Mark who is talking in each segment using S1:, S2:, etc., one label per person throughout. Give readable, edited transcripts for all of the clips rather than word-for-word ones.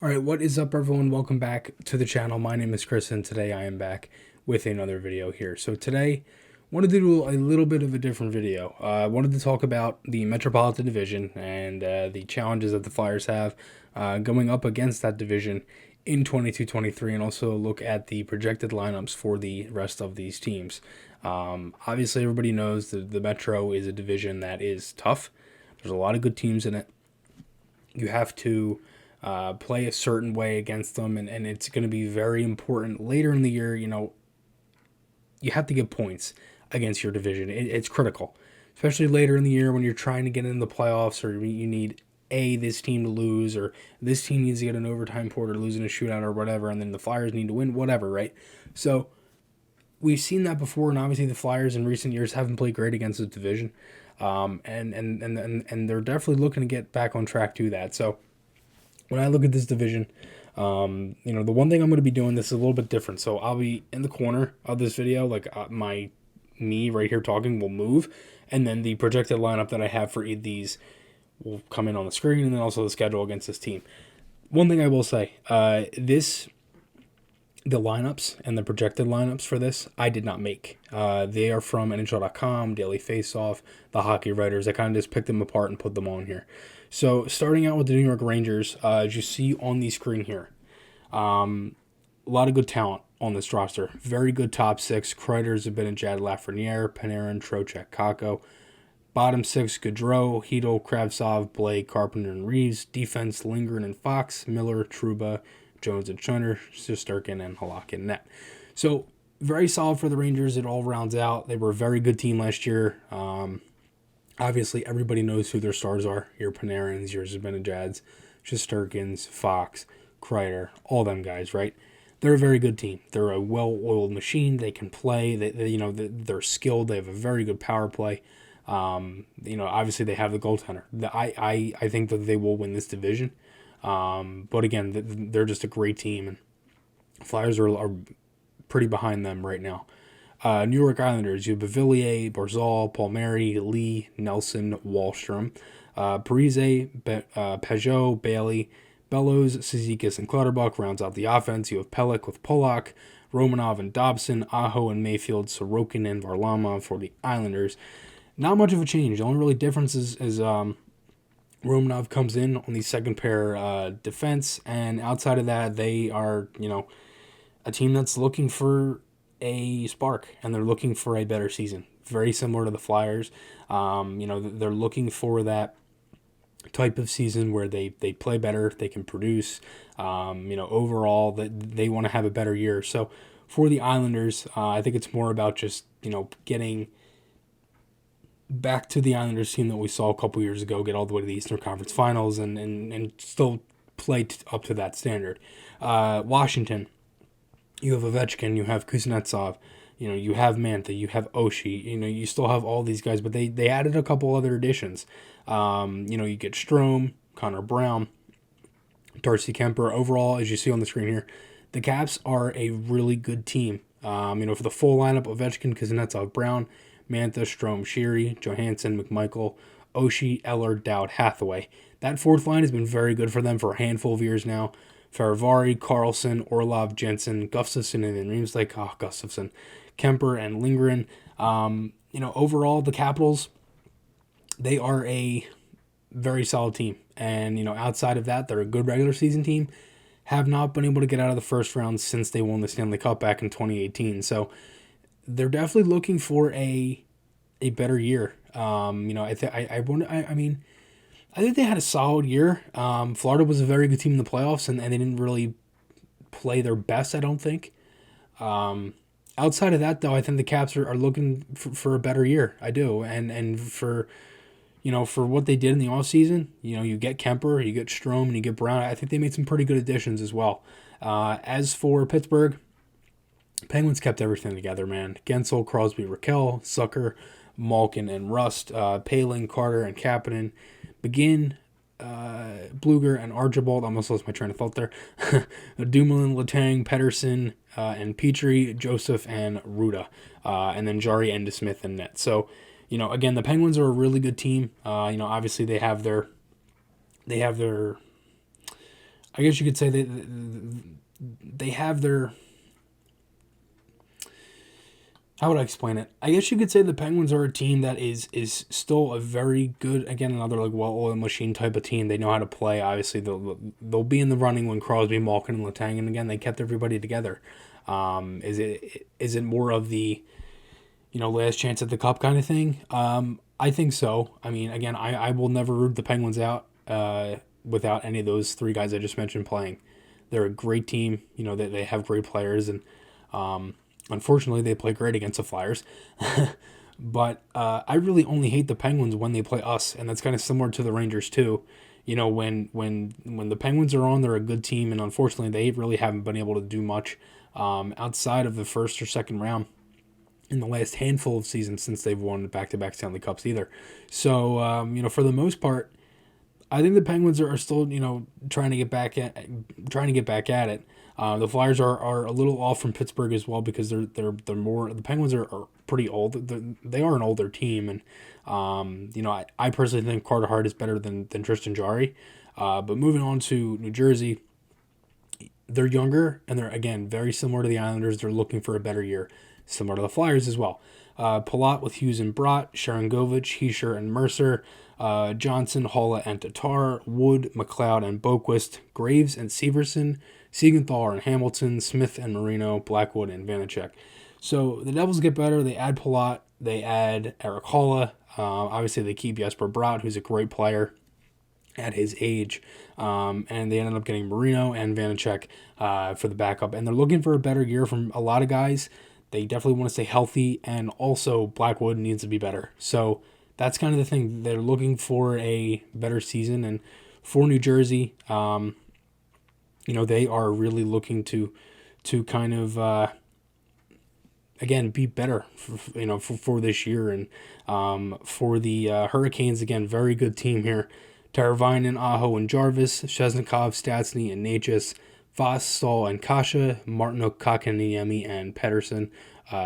S1: All right, what is up, everyone? Welcome back to the channel. My name is Chris, and today I am back with another video here. So today, wanted to do a little bit of a different video. I wanted to talk about the Metropolitan Division and the challenges that the Flyers have going up against that division in 22-23, and also look at the projected lineups for the rest of these teams. Obviously, everybody knows that the Metro is a division that is tough. There's a lot of good teams in it. You have to play a certain way against them, and it's going to be very important later in the year. You have to get points against your division. It's critical, especially later in the year when you're trying to get into the playoffs, or you need this team to lose, or this team needs to get an overtime point or lose in a shootout or whatever, and then the Flyers need to win, whatever, right? So we've seen that before, and obviously the Flyers in recent years haven't played great against the division, and they're definitely looking to get back on track to that. So when I look at this division, the one thing I'm going to be doing, this is a little bit different. So I'll be in the corner of this video, like me right here talking will move, and then the projected lineup that I have for these will come in on the screen, and then also the schedule against this team. One thing I will say, the lineups and the projected lineups for this, I did not make. They are from NHL.com, Daily Faceoff, the Hockey Writers. I kind of just picked them apart and put them on here. So starting out with the New York Rangers, as you see on the screen here, a lot of good talent on this roster. Very good top six. Kreider, Zibanejad, Lafreniere, Panarin, Trocheck, Kakko. Bottom six, Gaudreau, Hedel, Kravtsov, Blake, Carpenter, and Reeves. Defense, Lindgren and Fox, Miller, Trouba, Jones and Schoner, Shesterkin, and Halak in net. So very solid for the Rangers. It all rounds out. They were a very good team last year. Obviously, everybody knows who their stars are. Your Panarins, your Zibanejads, Shesterkins, Fox, Kreider, all them guys, right? They're a very good team. They're a well-oiled machine. They can play. They're skilled. They have a very good power play. Obviously they have the goaltender. I think that they will win this division. But again, they're just a great team, and Flyers are pretty behind them right now. New York Islanders, you have Bavillier, Barzal, Palmieri, Lee, Nelson, Wallstrom, Parise, Peugeot, Bailey, Bellows, Cizikas, and Clutterbuck rounds out the offense. You have Pelech with Polak, Romanov and Dobson, Aho and Mayfield, Sorokin and Varlamov for the Islanders. Not much of a change. The only really difference is Romanov comes in on the second pair defense, and outside of that, they are, a team that's looking for a spark, and they're looking for a better season. Very similar to the Flyers. They're looking for that type of season where they play better, they can produce. Overall, that they want to have a better year. So for the Islanders, I think it's more about just, getting back to the Islanders team that we saw a couple years ago, get all the way to the Eastern Conference Finals, and still play up to that standard. Washington, you have Ovechkin, you have Kuznetsov, you have Mantha, you have Oshie, you still have all these guys, but they added a couple other additions. You get Strome, Connor Brown, Darcy Kemper. Overall, as you see on the screen here, the Caps are a really good team. For the full lineup, Ovechkin, Kuznetsov, Brown, Mantha, Strome, Sheary, Johansson, McMichael, Oshie, Eller, Dowd, Hathaway. That fourth line has been very good for them for a handful of years now. Faravari, Carlson, Orlov, Jensen, Gustafsson, and then Reeves Gustafsson, Kemper, and Lindgren. Overall, the Capitals, they are a very solid team. And, outside of that, they're a good regular season team. Have not been able to get out of the first round since they won the Stanley Cup back in 2018. So they're definitely looking for a better year. I think they had a solid year. Florida was a very good team in the playoffs, and they didn't really play their best, I don't think. Outside of that, though, I think the Caps are looking for a better year. I do. And for what they did in the offseason, you get Kemper, you get Strome, and you get Brown. I think they made some pretty good additions as well. As for Pittsburgh, Penguins kept everything together, man. Gensel, Crosby, Raquel, Sucker, Malkin, and Rust, Paling, Carter, and Kapanen, Begin, Bluger, and Archibald. I almost lost my train of thought there. Dumoulin, Letang, Pedersen, and Petrie, Joseph, and Ruda. And then Jari and DeSmith and net. So, again, the Penguins are a really good team. Obviously they have their I guess you could say they have their, how would I explain it? I guess you could say the Penguins are a team that is still a very good, again, another like well-oiled machine type of team. They know how to play. Obviously, they'll be in the running when Crosby, Malkin, and Letang, and again, they kept everybody together. Is it more of the, last chance at the cup kind of thing? I think so. I mean, again, I will never root the Penguins out without any of those three guys I just mentioned playing. They're a great team. They have great players, and unfortunately, they play great against the Flyers. But I really only hate the Penguins when they play us, and that's kind of similar to the Rangers too. When the Penguins are on, they're a good team, and unfortunately, they really haven't been able to do much outside of the first or second round in the last handful of seasons since they've won back-to-back Stanley Cups either. So, for the most part, I think the Penguins are still, trying to get back at it. The Flyers are a little off from Pittsburgh as well because they're more, the Penguins are pretty old. They are an older team, and I personally think Carter Hart is better than Tristan Jarry. But moving on to New Jersey, they're younger and they're again very similar to the Islanders. They're looking for a better year, similar to the Flyers as well. Palat with Hughes and Brott, Sharangovich, Heischer and Mercer, Johnson, Holla and Tatar, Wood, McLeod and Boquist, Graves and Severson, Siegenthaler and Hamilton, Smith and Marino, Blackwood and Vanacek. So the Devils get better. They add Palat. They add Eric Holla. Obviously, they keep Jesper Bratt, who's a great player at his age. And they ended up getting Marino and Vanacek for the backup. And they're looking for a better year from a lot of guys. They definitely want to stay healthy. And also, Blackwood needs to be better. So that's kind of the thing. They're looking for a better season. And for New Jersey, they are really looking to kind of, again, be better, for this year. And for the Hurricanes, again, very good team here. Teravainen, Aho, and Jarvis, Sheznikov, Stastny, and Natchez, Voss, Stahl, and Kasha, Martinuk, Kakaniemi, and Pedersen,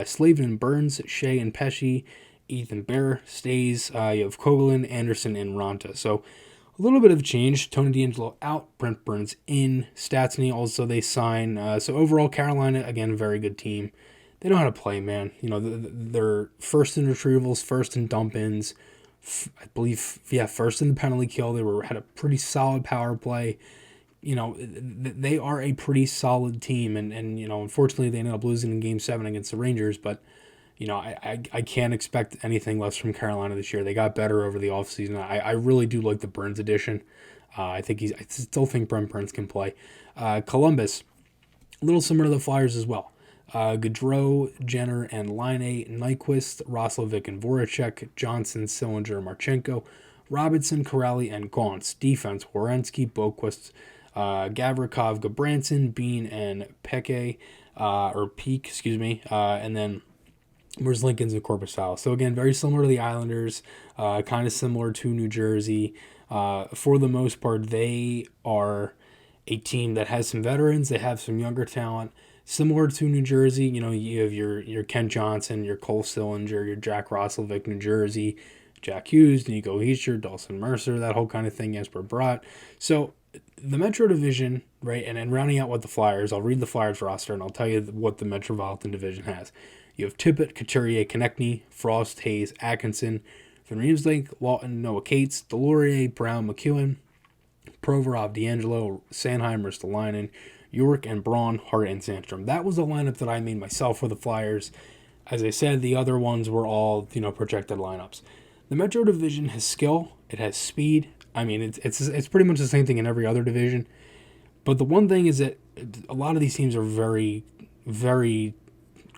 S1: Slavin and Burns, Shea and Pesci, Ethan Bear stays. You have Kogelin, Anderson, and Ranta. So a little bit of change. Tony DeAngelo out, Brent Burns in, Stastny also they sign. So overall, Carolina, again, very good team. They know how to play, man. They're first in retrievals, first in dump-ins, I believe, first in the penalty kill. They had a pretty solid power play. They are a pretty solid team, and unfortunately, they ended up losing in Game 7 against the Rangers, but I can't expect anything less from Carolina this year. They got better over the offseason. I really do like the Burns addition. I still think Brent Burns can play. Columbus, a little similar to the Flyers as well. Gaudreau, Jenner, and Laine, Nyquist, Roslovic, and Voracek, Johnson, Sillinger, Marchenko, Robinson, Corrali, and Gaunce. Defense, Werenski, Boquist, Gavrikov, Gabranson, Bean, and Peake, and then where's Lincoln's and Korpisalo. So again, very similar to the Islanders, kind of similar to New Jersey. For the most part, they are a team that has some veterans. They have some younger talent. Similar to New Jersey, you have your Kent Johnson, your Cole Sillinger, your Jack Roslovic, New Jersey, Jack Hughes, Nico Hischier, Dawson Mercer, that whole kind of thing, Jesper Bratt. So the Metro Division, right, and rounding out what the Flyers, I'll read the Flyers roster and I'll tell you what the Metropolitan Division has. You have Tippett, Couturier, Konechny, Frost, Hayes, Atkinson, Van Riemsdyk, Lawton, Noah Cates, Delorier, Brown, McEwen, Provorov, DeAngelo, Sanheim, Ristolainen, York, and Braun, Hart, and Sandstrom. That was the lineup that I made myself for the Flyers. As I said, the other ones were all, projected lineups. The Metro Division has skill. It has speed. I mean, it's pretty much the same thing in every other division. But the one thing is that a lot of these teams are very, very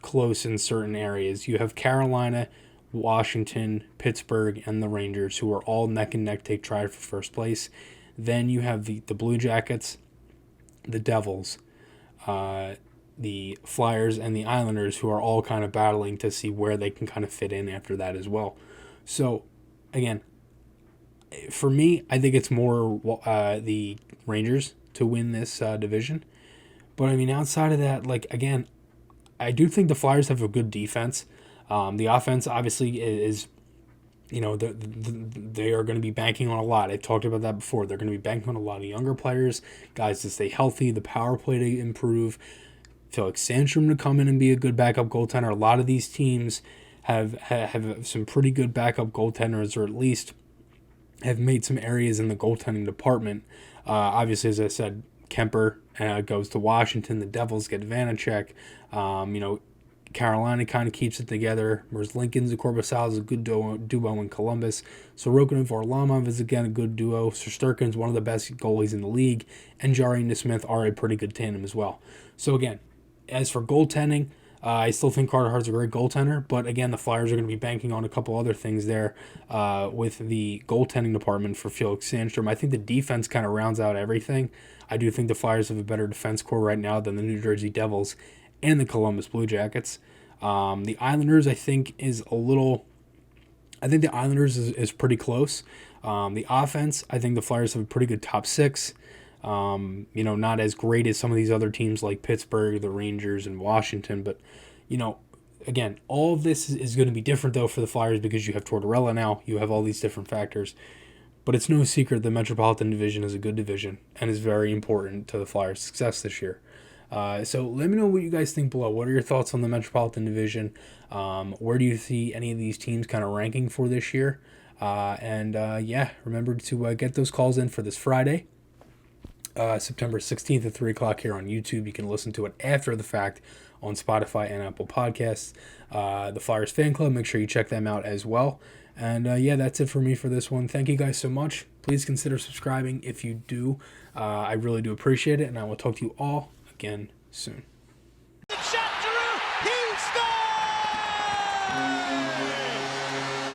S1: close in certain areas. You have Carolina, Washington, Pittsburgh, and the Rangers, who are all neck and neck take try for first place. Then you have the Blue Jackets, the Devils, the Flyers, and the Islanders, who are all kind of battling to see where they can kind of fit in after that as well. So, again, for me, I think it's more the Rangers to win this division. But, I mean, outside of that, again, I do think the Flyers have a good defense. The offense, obviously, is they are going to be banking on a lot. I've talked about that before. They're going to be banking on a lot of younger players, guys to stay healthy, the power play to improve, Felix Sandstrom to come in and be a good backup goaltender. A lot of these teams have some pretty good backup goaltenders, or at least have made some areas in the goaltending department. Obviously, as I said, Kemper goes to Washington. The Devils get Vanacek. Carolina kind of keeps it together. Whereas Lincoln's and Korpisalo is a good duo in Columbus. Sorokin and Varlamov is again a good duo. Shesterkin's one of the best goalies in the league. And Jari and Smith are a pretty good tandem as well. So again, as for goaltending, I still think Carter Hart's a great goaltender, but again, the Flyers are going to be banking on a couple other things there with the goaltending department for Felix Sandstrom. I think the defense kind of rounds out everything. I do think the Flyers have a better defense core right now than the New Jersey Devils and the Columbus Blue Jackets. The Islanders, I think, is the Islanders is pretty close. The offense, I think the Flyers have a pretty good top six. Not as great as some of these other teams like Pittsburgh, the Rangers, and Washington. But, again, all of this is going to be different, though, for the Flyers because you have Tortorella now. You have all these different factors. But it's no secret the Metropolitan Division is a good division and is very important to the Flyers' success this year. So let me know what you guys think below. What are your thoughts on the Metropolitan Division? Where do you see any of these teams kind of ranking for this year? Remember to get those calls in for this Friday. September 16th at 3 o'clock here on YouTube. You can listen to it after the fact on Spotify and Apple Podcasts. The Flyers Fan Club, make sure you check them out as well. And that's it for me for this one. Thank you guys so much. Please consider subscribing if you do. I really do appreciate it, and I will talk to you all again soon.